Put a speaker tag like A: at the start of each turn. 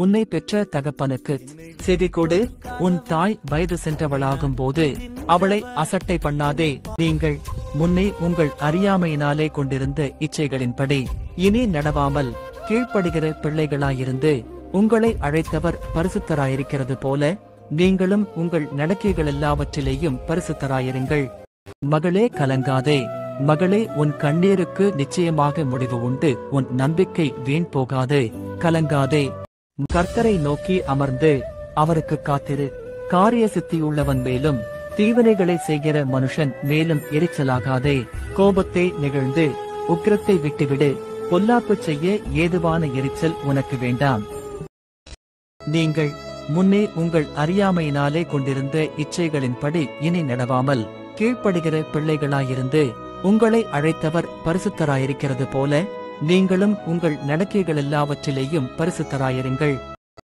A: உன்னை பெற்ற தகப்பனுக்கு செவி கொடு. உன் தாய் வயது சென்றவளாகும் போது அவளை அசட்டை பண்ணாதே. நீங்கள் முன்னே உங்கள் அறியாமையினாலே கொண்டிருந்த இச்சைகளின்படி இனி நடவாமல் கீழ்ப்படுகிற பிள்ளைகளாயிருந்து உங்களை அழைத்தவர் பரிசுத்தராயிருக்கிறது போல நீங்களும் உங்கள் நடக்கைகள் எல்லாவற்றிலேயும் பரிசுத்தராயிருங்கள். மகளே கலங்காதே. மகளே, உன் கண்ணீருக்கு நிச்சயமாக முடிவு உண்டு. உன் நம்பிக்கை வீண் போகாது. கலங்காதே. கர்த்தரை நோக்கி அமர்ந்து அவருக்கு காத்திரு. காரிய சித்தியுள்ளவன் மேலும் தீவினைகளை செய்கிற மனுஷன் மேலும் எரிச்சலாகாதே. கோபத்தை நிகழ்ந்து உக்கிரத்தை விட்டுவிடு. பொல்லாப்பு செய்ய ஏதுவான எரிச்சல் உனக்கு வேண்டாம். நீங்கள் முன்னே உங்கள் அறியாமையினாலே கொண்டிருந்த இச்சைகளின்படி இனி நடவாமல் கீழ்ப்படுகிற பிள்ளைகளாயிருந்து உங்களை அழைத்தவர் பரிசுத்தராயிருக்கிறது போல நீங்களும் உங்கள் நடக்கைகள் எல்லாவற்றிலேயும் பரிசுத்தராயிருங்கள்.